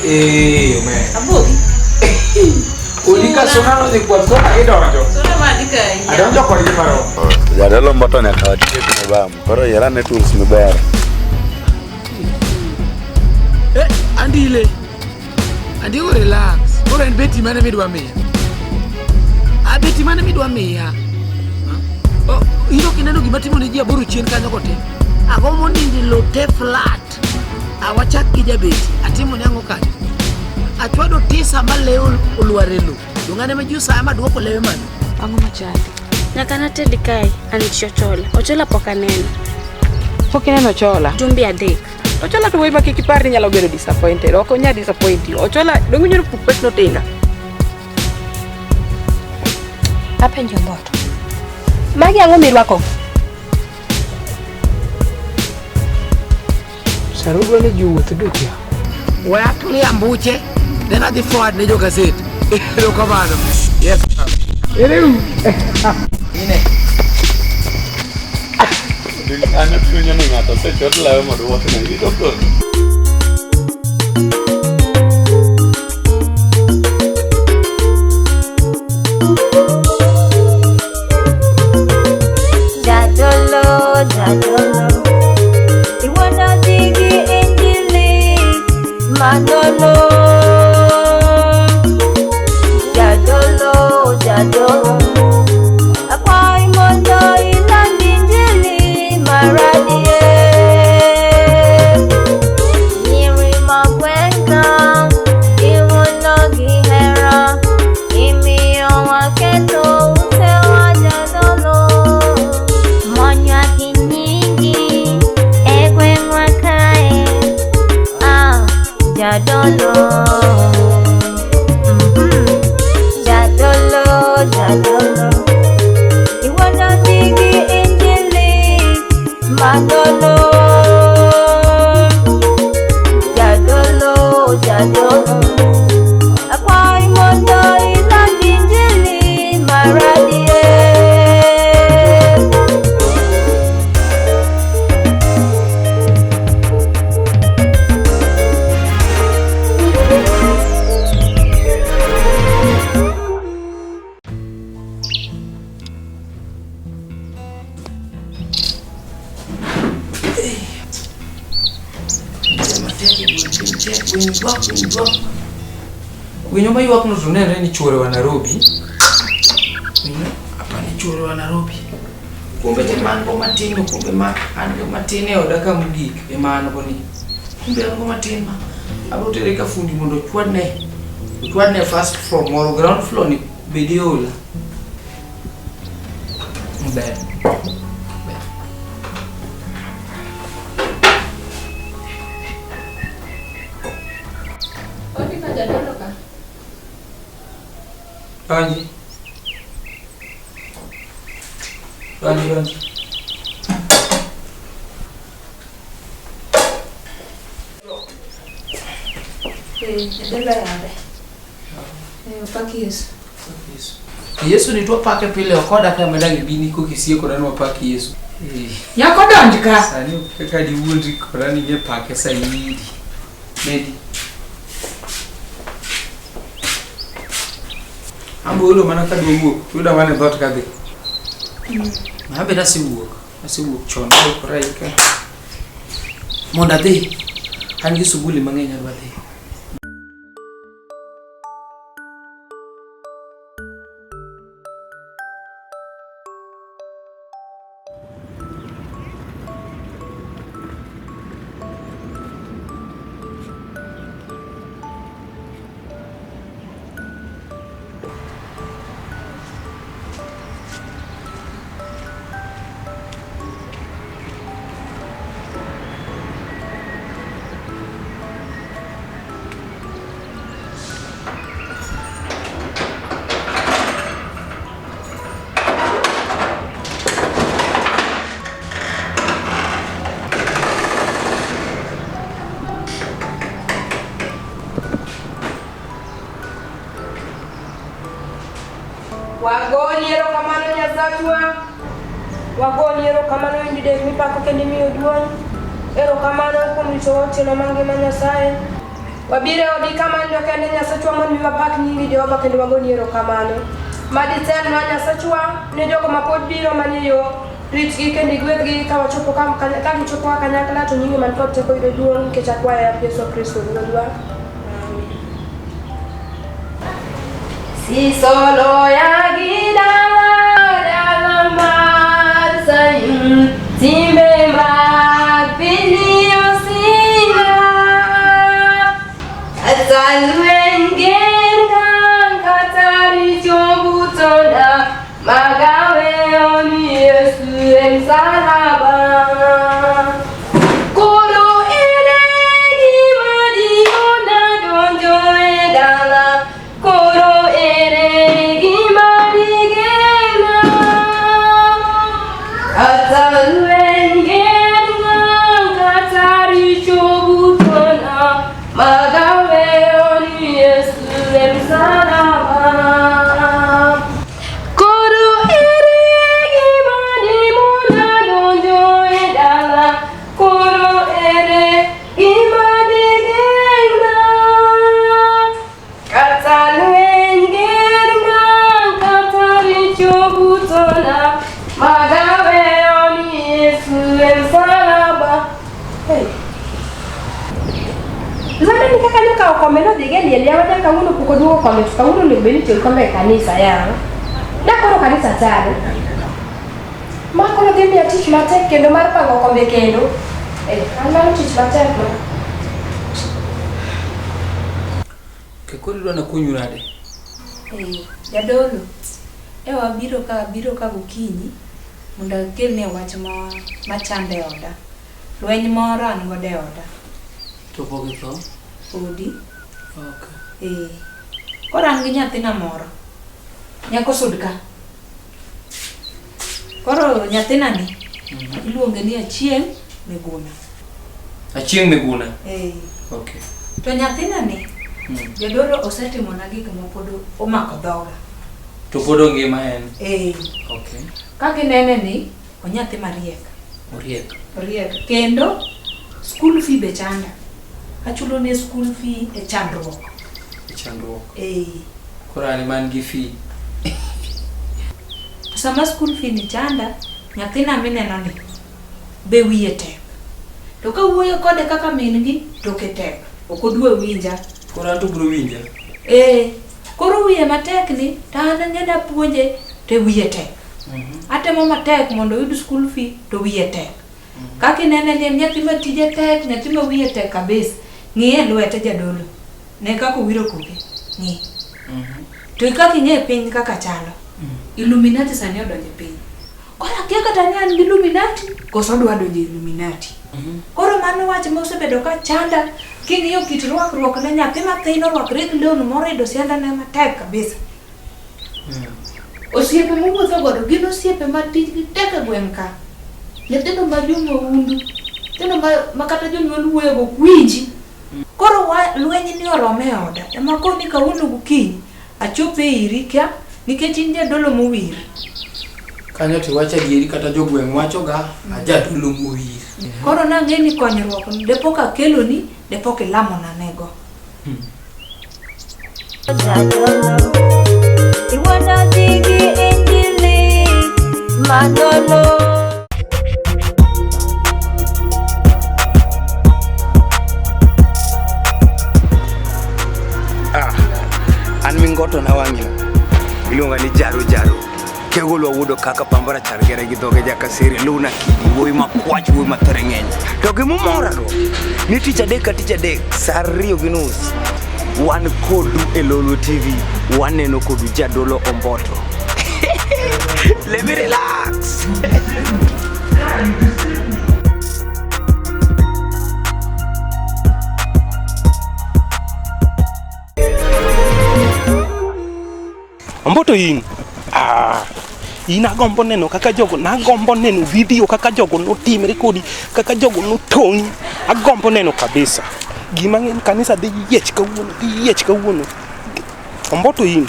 men. Abogi. Ulika sonano de kwa sona idonjo. Sona madika ya. Adonjo kwa gimaro. Jadolo Omboto ne kawatie kuma bam. Koro yera ne tools maber. Andile. Andigo relax. Koro en beti mane midwa miya. Beti mane midwa miya. Oh, ino kineno gima timo ne ji aboro chien kanyo kote. Agomo nindi lo te flat. Awachak gi jabeti. Atimo ne ang'o kanyo. Achwado tisa maleo ulwarelo. Dungane majusa ama duoko lewe mano. Ang'o machandi? Nyaka natedi kae anichochola. Ochola poka neno. Poka neno chola. Jumbi adek. Ochola to wema kiki parni nyalo bedo disappointed. Oko nya disappoint you. Ochola dongo nyoro pupet no tinga. Apenjo Omboto. Magi ang'o mirwako? Sarudwa ni juwuoth dukia. We atuli ambuche. Then I forward ne joka set. Ero kamano. Yes. Ero. Ine. Ana punya no ngata se chot lawe modo wot na ito ko. Jadolo. Iwana digi injili Manolo. Jadolo. Apa imondo ilang injili maradie. Niri magwenga iwono gihera. Imi owa keto utewa jadolo. Monya kinyingi egwe mwakae. Jadolo. Jadolo. Iwana digi injili Manolo. Jadolo. Apa imondo ilang injili maradie. Winyo mayuak no tunere ni chuore wa Nairobi. Winyo apa ni chuore wa Nairobi. Kumbe te mango matino kumbe ma ango matine odaka mugik e mano boni. Kumbe ango matin ma abo tere ka fundi mondo chwadne first floor moro ground floor ni bediola. Mbe. Rangi. Yesu ni tuwa pake pile wakoda kama langi bini kukisiye korani wapaki Yesu. Yako donjika. Sani kaka di wulri korani ye pake sa yidi. Medi. Ambo ulo manaka duwuok. Tuda wane dhot kadhi. Mabe nasi wuok chon ko korai ka. Monda dhi. Hangi suguli mang'eny adwa dhi. Wagoniero kamano nyasachwa. Wagoniero kamano indide mipako kendi miyo duong. Ero kamano kuom rito otieno mangima Nyasaye. Wabire odi kamano kende Nyasachwa mon mi wapak nyingi Jehova kendo wagoni erokamano. Madi tel ma Nyasachwa ne jogo mapod biro maniyo ritgi kendo igwedhgi ka wachopo ka gichopo kanyakla to nyingi man pod teko yudo duong' nikech akwaya Yesu Kristo Ruodhwa. Si solo ya gidala mar Sayun timbe mag pinio sina ataluen gengang katari jobutona magawe oni Yesu emsalaba koro eregi madiona donjo edala koro eregi madigena ataluen gengang katari jobutona magawe oni Yesu emsalaba koro eregi madimona donjo edala koro eregi madigena kataluen gengang katari jobutona magawe oni Yesu emsalaba. Hey. Zana ni kaka nuka ukomelo digeni ya wada kamuno kukoduo kome tukamuno ni benito ukome kanisa ya na koro kanisa tano makolo gemi ya tich matek kendo mar pango kombe kendo analo tich matek ma Kekori dwana kunyu nade? Jadolo. Wabiro ka gokinyi mondo akelne wach machande oda. Lweny moro an godo e oda. To pogi tho? Odi. Okay. Koro an gi nyathina moro. Nyako sudka. Koro nyathina ni iluonge ni Chieng Miguna. Chieng Miguna? Okay. To nyathina ni Jadolo osetimo na gik moko omako dhoga. To podo ngima en? Okay. Kaka nene ni onyathi mariek. Oriek. Kendo school fee be chanda. Achulo ne school fee e chandruok. Koro ani man gi fee. Sama school fee ni chanda, nyathina mineno ni be wiye tek. To ka wuoyo kode kaka min gi to ke tek. Ok odwa winja. Koro anto bro winja. Koro wiye matek ni ta an ng'eda puonje te wiye tek. Atemo matek mondo oyud school fee to wiye tek. Kaka nene ni nyathi ma tije tek, nyathi ma wiye tek kabisa. Ng'iye lwete Jadolo. Ne kako wiro koke. Ng'i. To kaka ing'e piny kaka chalo. Illuminati sani odonje piny. Koro akia kata ni an gi Illuminati, koso dwa donje Illuminati. Koro mano wach mosebedo ka chanda. King'iyo kit rwakruok ne nyathi mathin orwakre gi lewni morido sianda ne matek kabisa. Osiepe mowuotho godo gin osiepe ma tijgi tek e gweng' ka. Nyithindo ma jomaundu, nyithindo ma kata jonyuol wuoyo go winji. Koro lweny ni orome e oda. Ema koni kawuono gokinyi achope iri ka nikech in Jadolo mowir. Kanyo tiwacho adieri kata jogweng' wacho ga Jadolo mowir. Koro nang'e ni konyruok ni depo ka kelo ni depo kilamo na nego. Iwana digi injili manolo. An mingoto na wang'ino iluonga ni jaro kegolwa wudo kaka pambara chargere gi dhoge jakasiri luna kidi wuoyi makwach wuoyi mathore ng'eny to gimomora go ni tich adek saa 2:30 wan kodu e Lolwe TV waneno kodu Jadolo Omboto. Let me relax. Omboto in agombo neno kaka jogo, nagombo neno video kaka jogo notimre kodi, kaka jogo notong'i, agombo neno kabisa. Gima ng'eny kanisa dhi yiech kawuono. Omboto in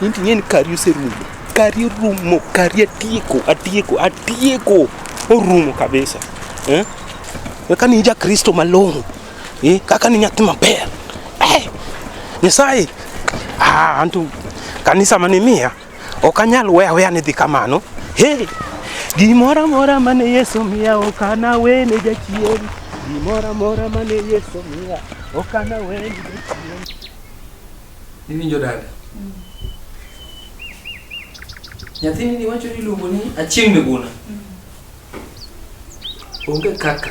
ting'eni kari oserumo, kari orumo, kari atieko, orumo kabisa. Kaka ni ja Kristo malong'o, kaka ni nyathi maber, Nyasaye, antu kanisa mani miya ok anyal weya ni dhi kamano. Hey, gimoro amora mane Yesu miya ok anawe ne jachien. Gimoro amora mane Yesu miya ok anawe ne jachien. Iwinjo dada? Nyathini ni wacho ni luongo ni Achieng Miguna. Onge kaka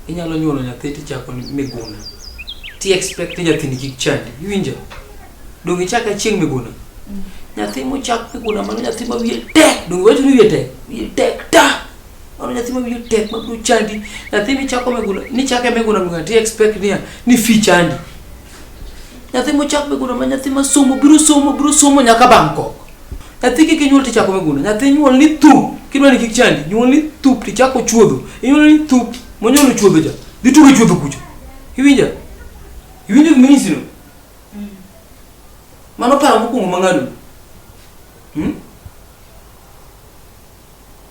inyalo nyuolo nyathi tichako ni Miguna. Ti expect ni nyathini kik chandi. Iwinjo? Donge chaka Chieng Miguna. Nyathi mochak Miguna mano nyathi ma wiye tek. Donge wacho ni wiye tek. Wiye tek ta. Mano nyathi ma wiye tek ma biro chandi. Nyathi michako Miguna, ni chake Miguna ti expect ni fi chandi. Nyathi mochak Miguna ma nyathi ma somo biro somo nyaka bangko. Nyathi kik nyuol tichako Miguna. Nyathi nyuol ni thup. Kidwa ni kik chandi, nyuol ni thup tichako chuodho. Nyuol ni thup monyolo chuodho ja. Dhi tugo chuodho kucho. Iwinja? Iwinjo gimanyisi no? Mano paro mokwongo mang'ado.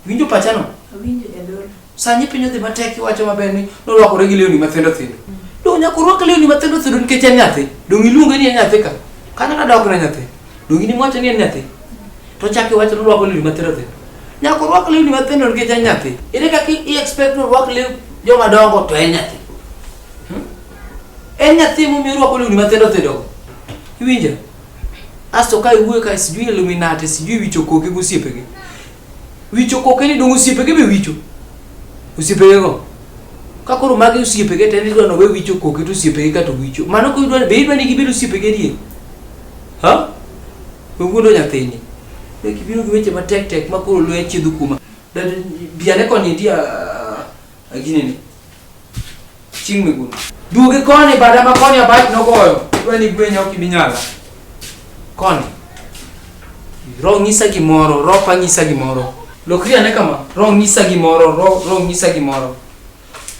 Winjo pachano? Winjo jadolo. Sani pinyo dhi matek iwacho maber ni norwakore gi lewni mathindo thindo. Dong nyaka orwak lewni mathindo thindo nikech en nyathi. Dong iluonge ni en nyathi ka. Kana nadok na nyathi. Dong ini mwacho ni en nyathi. To chaki wacho norwako lewni mathindo thindo. Nyaka orwak lewni mathindo nikech en nyathi. Ere kaka i-expect norwak lewni joma dongo to en nyathi. En nyathi momiyo orwako lewni mathindo thindo. Iwinja? Asto ka iwuoyo ka sijui Illuminati, sijui wicho koke gi osiepegi. Wicho koke ni dong osiepege be wicho. Osiepege go. Ka koro magi osiepege te ni dwano we wicho koke to osiepege ka to wicho. Mano ko idwani be idwani gibedo osiepege rie. Ha? Wuondo nyathini. Ne kibiro gi weche matek ma koro lwe chidhu kuma. Biane koni dia agineni. Chieng Miguna. Duoge koni bada ma koni abach nogoyo. Idwani gwenya ok ibinyala. Koni. Ro ngisa gimoro, ro pa ngisa gimoro. Lokri ane kama, ro ngisa gimoro, ro ngisa gimoro.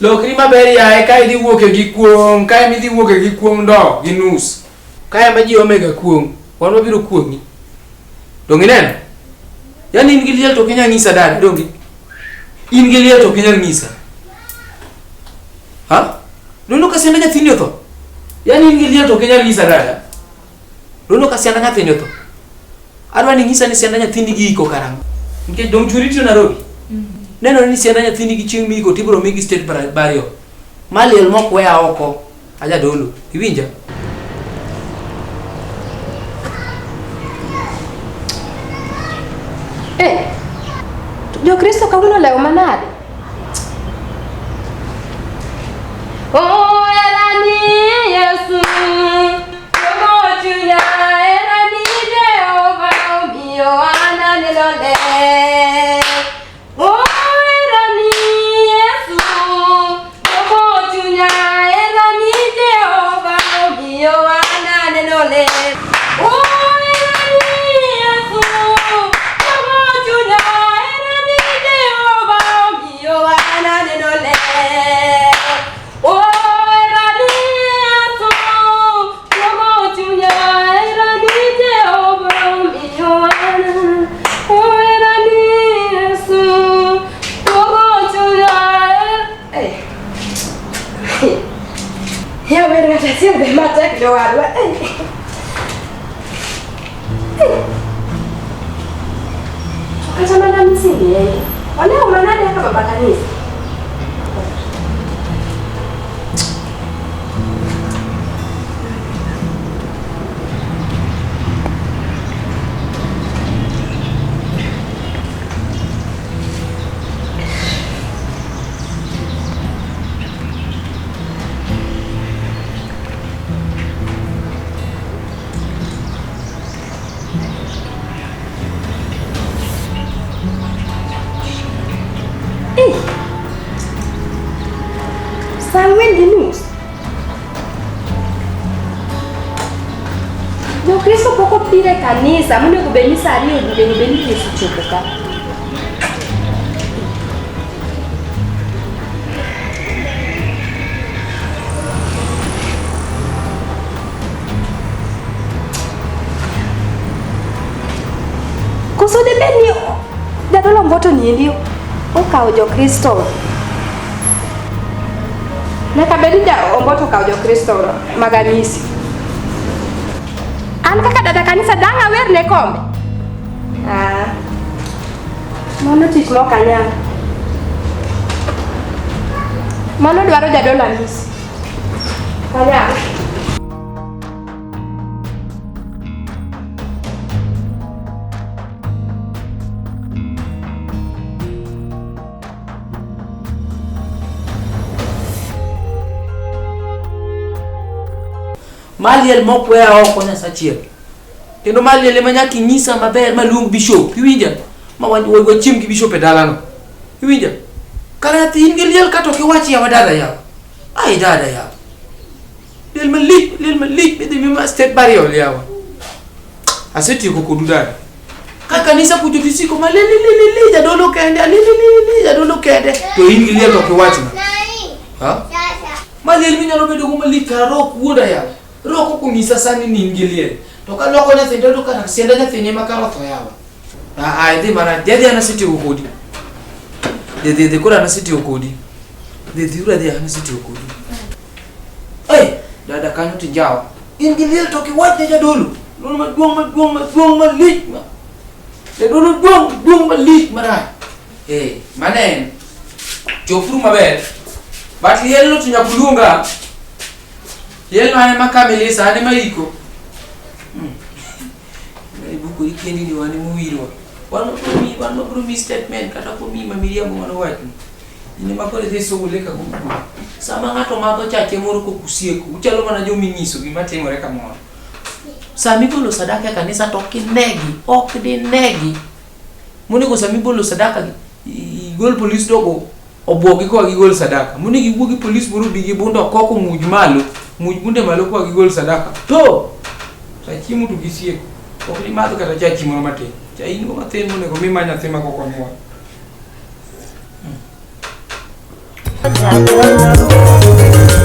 Lokri maber yae ka idhi wuoke gi kuom, ka midhi wuoke gi kuom ndo gi nus. Ka ma ji omega kuom, wan wabiro kuomi. Dongi neno? Yani in gi liel to kinya ngisa dada, dongi. In gi liel to kinya ngisa. Ha? Nono ka sianda nyathini otho. Yani in gi liel to kinya ngisa dada. Nono ka sianda nyathini otho. Adwani ngisa ni sianda nyathini gi iko karang'o. Nikech dong churi to Nairobi. Neno ni sianda nyathini gi chieng' miko tibro migi state burial. Maliel mok weya oko ajadolo. Iwinja? Jo Kristo kawuono lewo manade? Erani Yesu, Yomochunya, erani Jehova, omiyo ananeno ler. Erani Yesu, Yomochunya, erani Jehova, omiyo ananeno ler. Siempre mata que lo hago. Kasa mana msini yeye. Wale unanani hapa baba kanisa. Ang'wen gi nus. Jo Kristo pok opire kanisa, monego bed ni sa ariyo onego bed ni Yesu chopo ka. Koso de bed ni Jadolo Omboto ni ndio okawo Jo Kristo. Nyaka bed ni Omboto okawo Jo Kristo maganisi. An kaka dada kanisa dang awer ne kombe. Mono tich mok anyal. Mono dwaro jadolo anyisi. Kanyal. Maliel mokwea oko nyasa chiel. Kendo maliel ema nyaka inyisa maber maluong bishop. Iwinja? Ma wachiem gi bishop e dalano. Iwinja? Kara tin gi liel kato kiwachi ya wadada yawa. Ai dada yawa. Liel malik bidhi mima state burial yawa. Asetieko kodu dada. Ka kanisa kucho tisiko malili jadolo kende alili jadolo kende. To in gi liel to kiwachi na. Ha? Maliel minyalo bedo go malik karo kuoda yawa. Roko kumisa sani ningilie. Toka loko na thendo to kana sienda na thenye makalo to yawa. Ai mana dedi ana siti ukodi. Dedi kura na siti ukodi. Dedi ura dia ana siti ukodi. Ai dada kanyo tinjao. Ingilie to kiwat jadolo. Lolo maduong malik. Jadolo duong malik mara. Manen. Jofuru maber. Bati yello tinya kulunga. Yello ane makamelisa ane maiko. Ibuku ikendi ni wani muwirwa. Wano promi statement kata ko mi miriambo wano wati. Ini makole teso uleka ko. Sama ngato mato chache moro ko kusieko. Uchalo mana jo minyiso gima timore kamoro. Sami bolo sadaka kanisa to kinegi, ok di negi. Muni ko sami bolo sadaka igol police dogo obogi ko gigol sadaka. Muni giwuogi police buru bigi bundo koko muj bunde malo ko gigol sadaka. To sachimu tu gisieko. Ok ni mato kata chachi moro mate. Cha ingo maten mone ko mimanya tema ko konwa.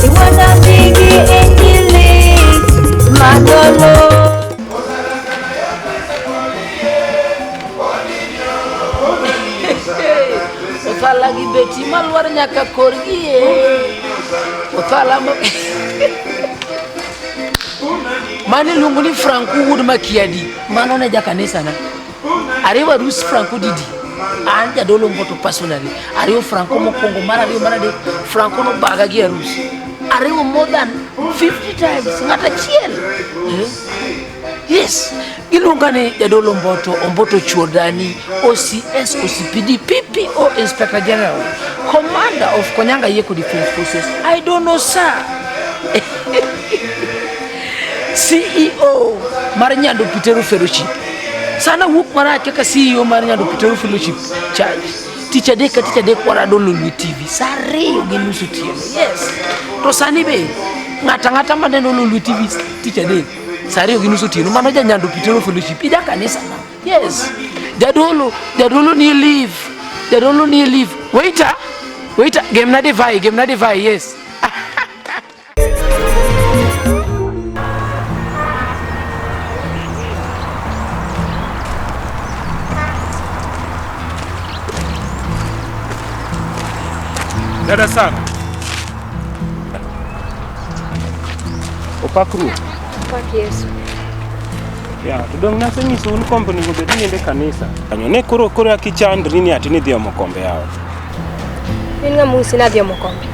Iwana bigi enjili madolo. Othala gi beti malwar nyaka korgie. Othala Mane lungu ni Franco Wood Makiadi. Mano ne jakanisa na. Ariwa Rus Franco Didi. An Jadolo Omboto personally. Ariwa Franco mokongo mara de Franco no baga gi Rus. Ariwa more than 50 times ngata chiel. Yes. Ilunga ne Jadolo Omboto Chodani, OCS, OCPD, PPO, Inspector General, Commander of Konyanga Yeko Defense Forces. I don't know, sir. CEO Marinyando Peteru Fellowship. Sana wuk mara kaka CEO Marinyando Peteru Fellowship charge. Teacher day kwara do Lolwe TV. Sare ginusu tieno. Yes. To sani be ngata maneno Lolwe TV teacher day. Sare ginusu tieno. Mano Nyando Peteru Fellowship ida kanisa na. Yes. Jadolo ni leave. Waiter. Game na divai. Yes. Dada sana. Opakru. Opak Yesu. Ya, tudong nasa nyiso un kombe ni gobe niende kanisa. Kanyo ne koro akichandri ni ati ni dhiomo kombe yao. In nga musi na dhiomo kombe.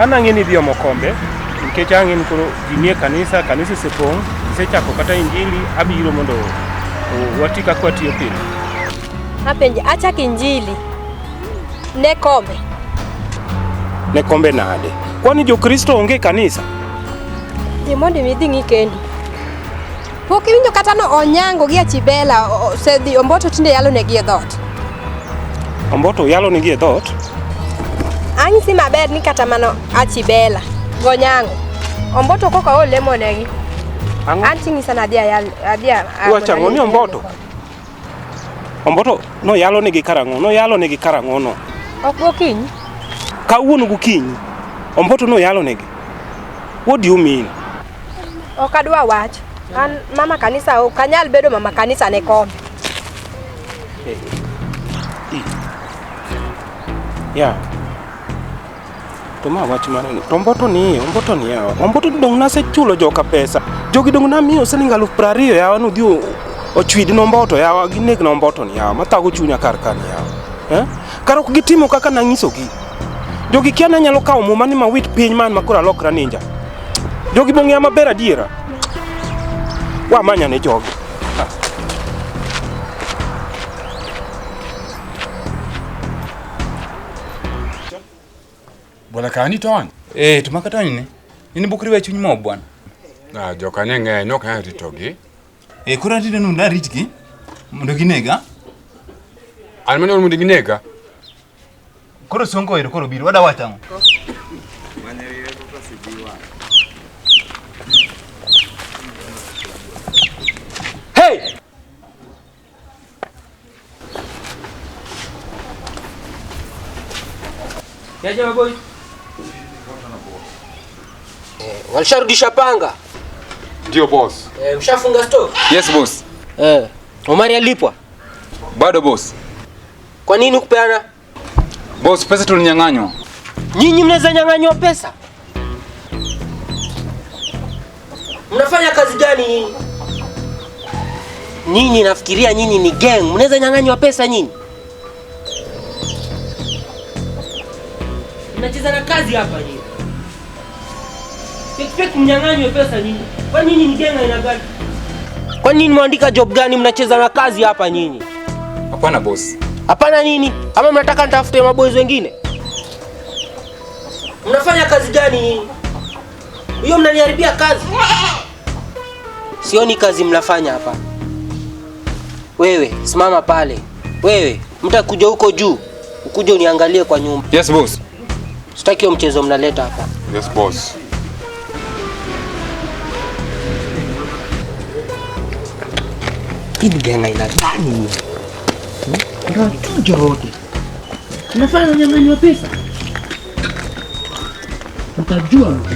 Ana ngeni dhiomo kombe. Nikech ang'eni koro ginie kanisa sepong. Isechako kata injili abiro mondo watika kwa tiyo pili. Apenje achak injili. Ne kombe nade. Kwani jo Kristo onge kanisa? Mondi midhi ngikendi. Pok iwinjo kata no onyango gi achibela sedhi Omboto tinde yalo ne gi e dhot. Omboto yalo ne gi e dhot? Anyisi maber ni kata mano achibela gonyango. Omboto koka o Lemo negi. Anti ngisa na dia. Wacha ngoni Omboto. Omboto no yalo ne gi karang'o no. Ok gokinyi. Kawuono gokinyi. Omboto no yalo negi. What do you mean? Okadwa wach. An mama kanisa o kanyal bedo mama kanisa ne kombe. Ya. Toma wach mane. Omboto ni yawa. Omboto dong nase chulo joka pesa. Jogi dong na miyo siling 20,000 yawa nudhi ochwid nomboto yawa gineg nomboto ni yawa mathago chunya kar kan yawa. Kar ok gitimo kaka nanyisogi. Jogi kia na nyalo kawo muma ni mawit piny man makora lokra ninja. Jogi bong'eya maber adiera. Wa manya ne jogi. Bwana kani ton? To makatoni ne. Nini bukri we chuny mo bwana. Joka ne ng'eny nok nyalo ritogi. Koro atito nu na ritgi mondo ginega. An mane mondo ginega. Koro sonko ero koro biro wada wachang'o. Hey! Yaje boy. Walisharudisha panga? Ndio boss. Mshafunga store? Yes boss. Omari alipwa? Bado boss. Kwa nini kupeana? Boss, pesa tulinyang'anywa. Nyinyi mnaweza nyang'anywa pesa? Mnafanya kazi gani nyinyi? Nyinyi nafikiria nyinyi ni gang, mnaweza nyang'anywa pesa nyinyi? Mnacheza na kazi hapa nyinyi. Expect mnyang'anywe pesa nyinyi. Kwa nyinyi ni gang aina gani? Kwa nini mnaandika job gani mnacheza na kazi hapa nyinyi? Hapana boss. Hapana nini? Ama mnataka nitafute maboys wengine? Mnafanya kazi gani nyinyi? Hiyo mnaniharibia kazi. Sioni kazi mnafanya hapa. Wewe, simama pale. Wewe, mtakuja huko juu. Ukuje uniangalie kwa nyumba. Yes boss. Sitaki hiyo mchezo mnaleta hapa. Yes boss. Hii gang ina gani? Ndio tujo wote. Unafanya nyang'anywa pesa. Mtajua mtu.